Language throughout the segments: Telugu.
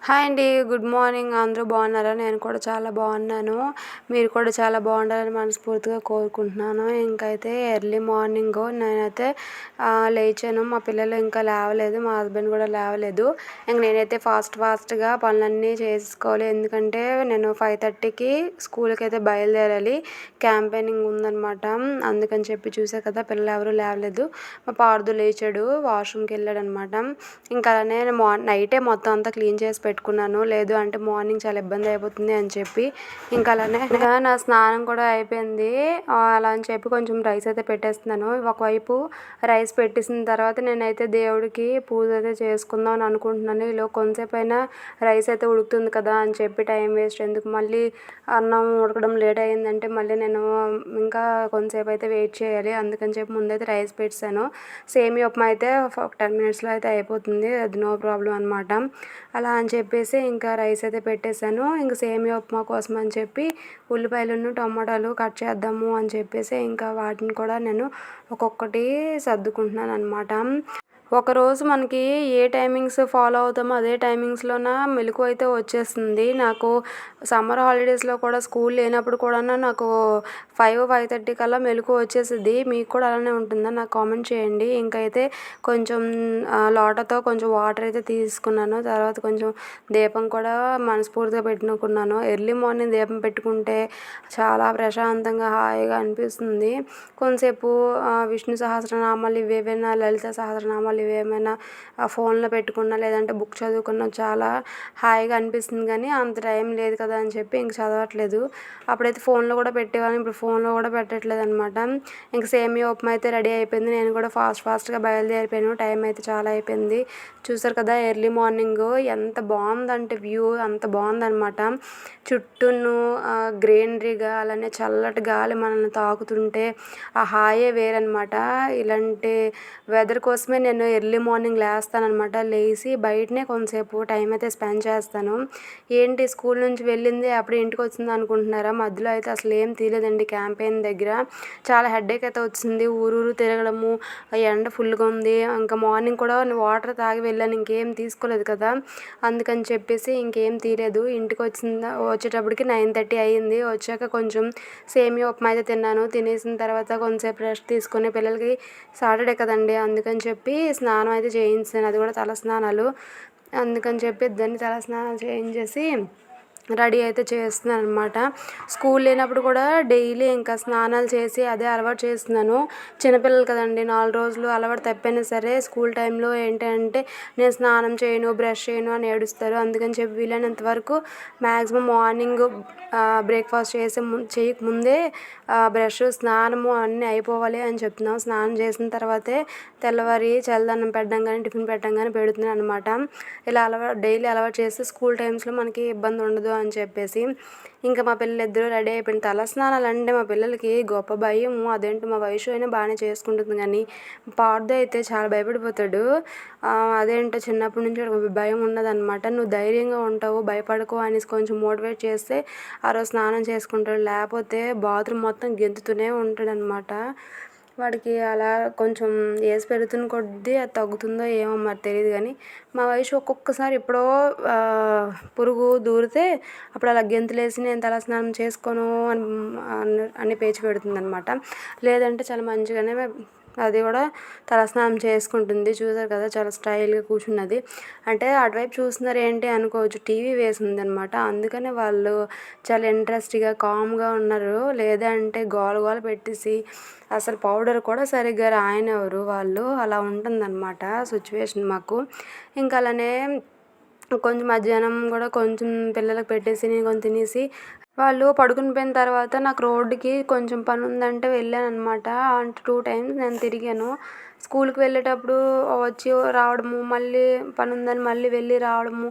హాయ్ అండి. Good morning. అందరూ బాగున్నారా? నేను కూడా చాలా బాగున్నాను. మీరు కూడా చాలా బాగుండాలని మనస్ఫూర్తిగా కోరుకుంటున్నాను. ఇంకైతే ఎర్లీ మార్నింగ్ నేనైతే లేచాను. మా పిల్లలు ఇంకా లేవలేదు. మా హస్బెండ్ కూడా లేవలేదు. ఇంక నేనైతే ఫాస్ట్గా పనులన్నీ చేసుకోవాలి. ఎందుకంటే నేను 5:30కి స్కూల్కి అయితే బయలుదేరాలి. క్యాంపెయినింగ్ ఉందన్నమాట. అందుకని చెప్పి చూసా కదా, పిల్లలు ఎవరు లేవలేదు. మా పార్దు లేచాడు, వాష్రూమ్కి వెళ్ళాడనమాట. ఇంకా అలానే నైటే మొత్తం అంతా క్లీన్ చేసి పెట్టుకున్నాను. లేదు అంటే మార్నింగ్ చాలా ఇబ్బంది అయిపోతుంది అని చెప్పి ఇంకా అలానే నా స్నానం కూడా అయిపోయింది. అలా అని చెప్పి కొంచెం రైస్ అయితే పెట్టేస్తున్నాను. ఒకవైపు రైస్ పెట్టేసిన తర్వాత నేనైతే దేవుడికి పూజ అయితే చేసుకుందాం అని అనుకుంటున్నాను. ఇలా కొంతసేపు అయినా రైస్ అయితే ఉడుకుతుంది కదా అని చెప్పి టైం వేస్ట్ ఎందుకు, మళ్ళీ అన్నం ఉడకడం లేట్ అయిందంటే మళ్ళీ నేను ఇంకా కొంతసేపు అయితే వెయిట్ చేయాలి. అందుకని చెప్పి ముందైతే రైస్ పెట్టాను. సేమియా ఉప్మా అయితే ఒక 10 మినిట్స్లో అయితే అయిపోతుంది. అది నో ప్రాబ్లం అనమాట. అలా అని చెప్పేసి ఇంకా రైస్ అయితే పెట్టేశాను. ఇంకా సేమియా ఉప్మా కోసం అని చెప్పి ఉల్లిపాయలను టమాటాలు కట్ చేద్దాము అని చెప్పేసి ఇంకా వాటిని కూడా నేను ఒక్కొక్కటి సర్దుకుంటున్నాను అనమాట. ఒకరోజు మనకి ఏ టైమింగ్స్ ఫాలో అవుతామో అదే టైమింగ్స్లోన మెలకువ అయితే వచ్చేస్తుంది. నాకు సమ్మర్ హాలిడేస్లో కూడా స్కూల్ లేనప్పుడు కూడా నాకు 5:30 కల్లా మెలకువ వచ్చేసింది. మీకు కూడా అలానే ఉంటుందా? నాకు కామెంట్ చేయండి. ఇంకైతే కొంచెం లోటతో కొంచెం వాటర్ అయితే తీసుకున్నాను. తర్వాత కొంచెం దీపం కూడా మనస్ఫూర్తిగా పెట్టుకున్నాను. ఎర్లీ మార్నింగ్ దీపం పెట్టుకుంటే చాలా ప్రశాంతంగా హాయిగా అనిపిస్తుంది. కొంతసేపు విష్ణు సహస్రనామాలు ఇవేవైనా, లలిత సహస్రనామాలు ఇవేమైనా ఫోన్లో పెట్టుకున్నా లేదంటే బుక్ చదువుకున్నా చాలా హాయిగా అనిపిస్తుంది. కానీ అంత టైం లేదు కదా అని చెప్పి ఇంక చదవట్లేదు. అప్పుడైతే ఫోన్లో కూడా పెట్టేవాళ్ళం, ఇప్పుడు ఫోన్లో కూడా పెట్టట్లేదు అనమాట. ఇంక సేమియా ఉప్మా అయితే రెడీ అయిపోయింది. నేను కూడా ఫాస్ట్గా బయలుదేరిపోయాను. టైం అయితే చాలా అయిపోయింది. చూసారు కదా ఎర్లీ మార్నింగ్ ఎంత బాగుందంటే వ్యూ అంత బాగుందనమాట. చుట్టూను గ్రీనరీగా అలానే చల్లటి గాలి మనల్ని తాకుతుంటే ఆ హాయే వేరనమాట. ఇలాంటి వెదర్ కోసమే నేను ఎర్లీ మార్నింగ్ లేస్తానమాట. లేచి బయటనే కొంతసేపు టైం అయితే స్పెండ్ చేస్తాను. ఏంటి స్కూల్ నుంచి వెళ్ళింది అప్పుడు ఇంటికి వచ్చింది అనుకుంటున్నారా? మధ్యలో అయితే అసలు ఏం తీయలేదండి. క్యాంపెయిన్ దగ్గర చాలా హెడేక్ అయితే వచ్చింది. ఊరూరు తిరగడము, ఎండ ఫుల్గా ఉంది. ఇంకా మార్నింగ్ కూడా వాటర్ తాగి వెళ్ళాను, ఇంకేం తీసుకోలేదు కదా, అందుకని చెప్పేసి ఇంకేం తీయలేదు. ఇంటికి వచ్చేటప్పటికి 9:30 అయ్యింది. వచ్చాక కొంచెం సేమియా ఉప్మా అయితే తిన్నాను. తినేసిన తర్వాత కొంచెంసేపు రెస్ట్ తీసుకొని పిల్లలకి సాటర్డే కదండి అందుకని చెప్పి స్నానం అయితే చేయించాను. అది కూడా తల స్నానాలు. అందుకని చెప్పి ఇద్దరిని తల స్నానాలు చేయించేసి రెడీ అయితే చేస్తున్నాను అనమాట. స్కూల్ లేనప్పుడు కూడా డైలీ ఇంకా స్నానాలు చేసి అదే అలవాటు చేస్తున్నాను. చిన్నపిల్లలు కదండి, 4 రోజులు అలవాటు తప్పైనా సరే స్కూల్ టైంలో ఏంటంటే నేను స్నానం చేయను, బ్రష్ చేయను అని ఏడుస్తారు. అందుకని చెప్పి వీలైనంత వరకు మ్యాక్సిమం మార్నింగ్ బ్రేక్ఫాస్ట్ చేయకముందే బ్రష్, స్నానము అన్నీ అయిపోవాలి అని చెప్తున్నాం. స్నానం చేసిన తర్వాతే తెల్లవారి చల్లదన్నం పెట్టడం కానీ టిఫిన్ పెట్టడం కానీ పెడుతున్నాను అనమాట. ఇలా డైలీ అలవాటు చేస్తే స్కూల్ టైమ్స్లో మనకి ఇబ్బంది ఉండదు అని చెప్పేసి ఇంకా మా పిల్లలు ఇద్దరు రెడీ అయిపోయిన తలస్నానాలు అంటే మా పిల్లలకి గొప్ప భయం. అదేంటో మా వయసు అయినా బాగానే చేసుకుంటుంది, కానీ పార్దు అయితే చాలా భయపడిపోతాడు. అదేంటో చిన్నప్పటి నుంచి భయం ఉన్నదనమాట. నువ్వు ధైర్యంగా ఉంటావు, భయపడకు అనేసి కొంచెం మోటివేట్ చేస్తే ఆ రోజు స్నానం చేసుకుంటాడు. లేకపోతే బాత్రూమ్ మొత్తం గెంతుతూనే ఉంటాడనమాట. వాడికి అలా కొంచెం ఏజ్ పెరుగుతున్న కొద్దీ అది తగ్గుతుందో ఏమో మరి తెలియదు. కానీ మా వయసు ఒక్కొక్కసారి ఎప్పుడో పురుగు దూరితే అప్పుడు అలా గెంతులేసి నేను తలస్నానం చేసుకోను అని పేచి పెడుతుంది అనమాట. లేదంటే చాలా మంచిగానే అది కూడా తలస్నానం చేసుకుంటుంది. చూసారు కదా చాలా స్టైల్గా కూర్చున్నది. అంటే అటువైపు చూస్తున్నారు ఏంటి అనుకోవచ్చు, టీవీ వేసింది అనమాట. అందుకనే వాళ్ళు చాలా ఇంట్రెస్ట్గా కామ్గా ఉన్నారు. లేదంటే గోల పెట్టేసి అసలు పౌడర్ కూడా సరిగ్గా రాయనివ్వరు వాళ్ళు. అలా ఉంటుందన్నమాట సిచ్యువేషన్ మాకు. ఇంకా అలానే కొంచెం మధ్యాహ్నం కూడా కొంచెం పిల్లలకు పెట్టేసి నేను కొంచెం తినేసి వాళ్ళు పడుకుని పోయిన తర్వాత నాకు రోడ్డుకి కొంచెం పని ఉందంటే వెళ్ళాను అనమాట. అంటే 2 టైమ్స్ నేను తిరిగాను. స్కూల్కి వెళ్ళేటప్పుడు వచ్చి రావడము, మళ్ళీ పని ఉందని మళ్ళీ వెళ్ళి రావడము,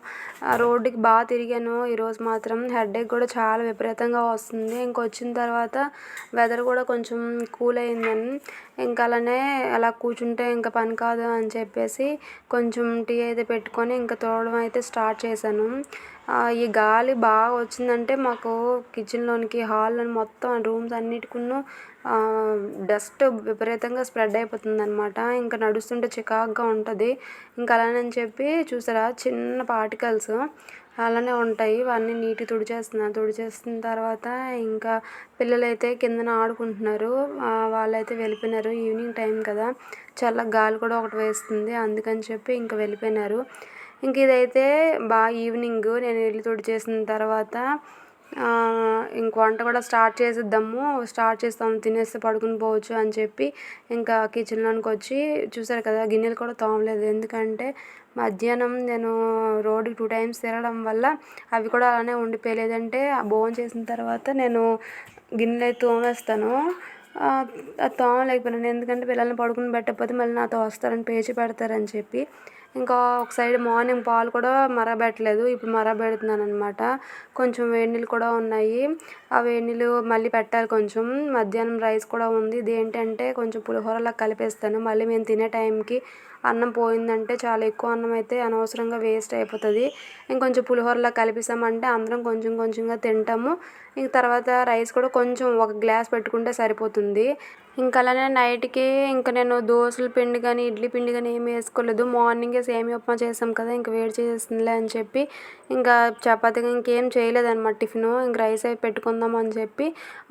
రోడ్డుకి బాగా తిరిగాను. ఈరోజు మాత్రం హెడేక్ కూడా చాలా విపరీతంగా వస్తుంది. ఇంకొచ్చిన తర్వాత వెదర్ కూడా కొంచెం కూల్ అయిందని ఇంకా అలానే అలా కూర్చుంటే ఇంకా పని కాదు అని చెప్పేసి కొంచెం టీ అయితే పెట్టుకొని ఇంకా తోడడం అయితే స్టార్ట్ చేశాను. ఈ గాలి బాగా వచ్చిందంటే మాకు కిచెన్లోనికి, హాల్లోని మొత్తం రూమ్స్ అన్నిటికును డస్ట్ విపరీతంగా స్ప్రెడ్ అయిపోతుందనమాట. ఇంకా నడుస్తుంటే చికాకుగా ఉంటుంది. ఇంకా అలానని చెప్పి చూసారా చిన్న పార్టికల్స్ అలానే ఉంటాయి. అవన్నీ నీట్గా తుడిచేసిన తర్వాత ఇంకా పిల్లలైతే కిందన ఆడుకుంటున్నారు. వాళ్ళైతే వెళ్ళిపోయినారు. ఈవినింగ్ టైం కదా, చల్ల గాలి కూడా ఒకటి వేస్తుంది. అందుకని చెప్పి ఇంకా వెళ్ళిపోయినారు. ఇంక ఇదైతే ఈవినింగ్ నేను ఇల్లు తుడిచేసిన తర్వాత ఇంక వంట కూడా స్టార్ట్ చేస్తాము, తినేసి పడుకుని పోవచ్చు అని చెప్పి ఇంకా కిచెన్లోనికి వచ్చి చూసారు కదా, గిన్నెలు కూడా తోమలేదు. ఎందుకంటే మధ్యాహ్నం నేను రోడ్డుకి 2 times తిరగడం వల్ల అవి కూడా అలానే ఉండిపోయాయి. లేదంటే భోజనం చేసిన తర్వాత నేను గిన్నెలు అయితే తోమేస్తాను. అది తోమలేకపోయినాను. ఎందుకంటే పిల్లల్ని పడుకుని పెట్టకపోతే మళ్ళీ నాతో వస్తారని పేచి పెడతారని చెప్పి ఇంకా ఒక సైడ్ మార్నింగ్ పాలు కూడా మరగబెట్టలేదు. ఇప్పుడు మరగబెడుతున్నాను అనమాట. కొంచెం వేడి నీళ్ళు కూడా ఉన్నాయి. ఆ వేడి నీళ్ళు మళ్ళీ పెట్టాలి. కొంచెం మధ్యాహ్నం రైస్ కూడా ఉంది. ఇదేంటంటే కొంచెం పులిహోరలా కలిపేస్తాను. మళ్ళీ మేము తినే టైంకి అన్నం పోయిందంటే చాలా ఎక్కువ అన్నం అయితే అనవసరంగా వేస్ట్ అయిపోతుంది. ఇంకొంచెం పులిహోరలా కలిపేసామంటే అందరం కొంచెం కొంచెంగా తింటాము. ఇంక తర్వాత రైస్ కూడా కొంచెం ఒక గ్లాస్ పెట్టుకుంటే సరిపోతుంది. ఇంకా అలానే నైట్కి ఇంకా నేను దోశల పిండి కానీ ఇడ్లీ పిండి కానీ ఏమి వేసుకోలేదు. మార్నింగే సేమియా ఉప్మా చేసాం కదా, ఇంకా వేడి చేసేస్తుందిలే అని చెప్పి ఇంకా చపాతీగా ఇంకేం చేయలేదన్నమాట టిఫిను. ఇంక రైస్ అయి పెట్టుకుందాం అని చెప్పి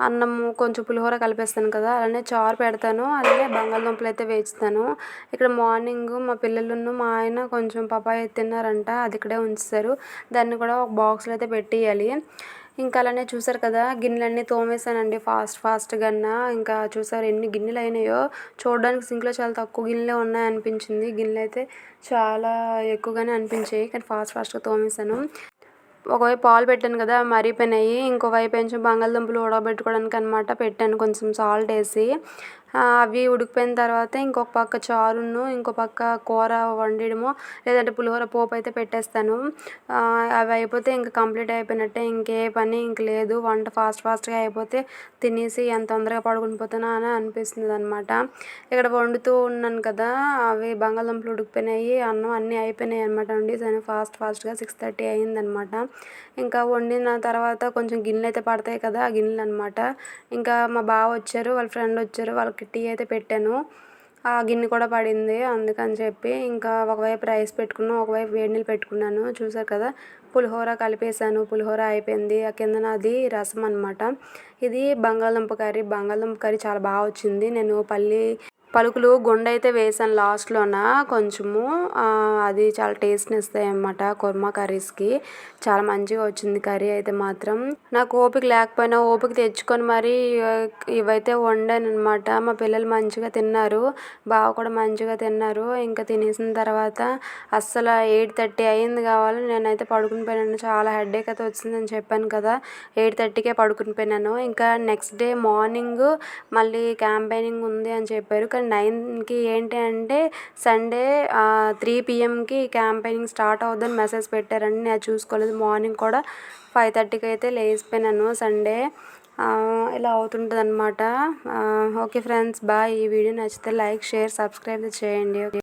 అన్నము కొంచెం పులిహోర కలిపేస్తాను కదా, అలానే చారు పెడతాను, అలానే బంగాళదుంపలు అయితే వేస్తాను. ఇక్కడ మార్నింగ్ మా పిల్లలను మా ఆయన కొంచెం పపాయ తిన్నారంట, అది ఇక్కడే ఉంచేశారు. దాన్ని కూడా ఒక బాక్స్లో అయితే పెట్టేయాలి. ఇంకా అలానే చూసారు కదా, గిన్నెలన్నీ తోమేసానండి ఫాస్ట్గా. ఇంకా చూసారు ఎన్ని గిన్నెలు అయినాయో. చూడడానికి సింక్లో చాలా తక్కువ గిన్నెలే ఉన్నాయనిపించింది. గిన్నెలు అయితే చాలా ఎక్కువగానే అనిపించాయి, కానీ ఫాస్ట్గా తోమేసాను. ఒకవైపు పాలు పెట్టాను కదా, మరిగిపోయినాయి. ఇంకోవైపు కొంచెం బంగాళదుంపలు ఉడకబెట్టుకోవడానికి అనమాట పెట్టాను, కొంచెం సాల్ట్ వేసి. అవి ఉడికిపోయిన తర్వాత ఇంకొక పక్క చారును, ఇంకో పక్క కూర వండడమో లేదంటే పులిహోర పోపు అయితే పెట్టేస్తాను. అవి అయిపోతే ఇంక కంప్లీట్ అయిపోయినట్టే. ఇంకే పని ఇంక లేదు. వంట ఫాస్ట్గా అయిపోతే తినేసి ఎంత తొందరగా పడుకుని పోతానో అని అనిపిస్తుంది అనమాట. ఇక్కడ వండుతూ ఉన్నాను కదా, అవి బంగాళదుంపలు ఉడికిపోయినాయి, అన్నం అన్నీ అయిపోయినాయి అనమాట. వండేసాను ఫాస్ట్గా. 6:30 అయిందనమాట. ఇంకా వండిన తర్వాత కొంచెం గిన్నెలు అయితే పడతాయి కదా, ఆ గిన్నెలు అనమాట. ఇంకా మా బావ వచ్చారు, వాళ్ళ ఫ్రెండ్ వచ్చారు, వాళ్ళకి టీ అయితే పెట్టాను. ఆ గిన్నె కూడా పడింది. అందుకని చెప్పి ఇంకా ఒకవైపు రైస్ పెట్టుకున్నాను, ఒకవైపు వేడి నీళ్ళు పెట్టుకున్నాను. చూసారు కదా, పులిహోర కలిపేసాను. పులిహోర అయిపోయింది. ఆ కిందన అది రసం అనమాట. ఇది బంగాళదుంప కర్రీ చాలా బాగా వచ్చింది. నేను పలుకులు గుండె అయితే వేసాను లాస్ట్లోన కొంచెము. అది చాలా టేస్ట్ని ఇస్తాయి అన్నమాట కుర్మా కర్రీస్కి. చాలా మంచిగా వచ్చింది కర్రీ అయితే మాత్రం. నాకు ఓపిక లేకపోయినా ఓపిక తెచ్చుకొని మరి ఇవైతే వండాను అనమాట. మా పిల్లలు మంచిగా తిన్నారు, బావ కూడా మంచిగా తిన్నారు. ఇంకా తినేసిన తర్వాత అస్సలు 8:30 అయింది కావాలి, నేనైతే పడుకుని పోయినాను. చాలా హెడేక్ అయితే వచ్చిందని చెప్పాను కదా, 8:30కే పడుకుని పోయినాను. ఇంకా నెక్స్ట్ డే మార్నింగ్ మళ్ళీ క్యాంపెయినింగ్ ఉంది అని చెప్పారు. కానీ 9కి ఏంటి అంటే సండే 3 PMకి క్యాంపెయినింగ్ స్టార్ట్ అవుతుందని మెసేజ్ పెట్టారండి. నేను చూసుకోలేదు. మార్నింగ్ కూడా 5:30కి అయితే లేచిపోయినాను. సండే ఇలా అవుతుంటుంది అనమాట. Okay friends, bye. ఈ వీడియో నచ్చితే లైక్, షేర్, సబ్స్క్రైబ్ చేయండి.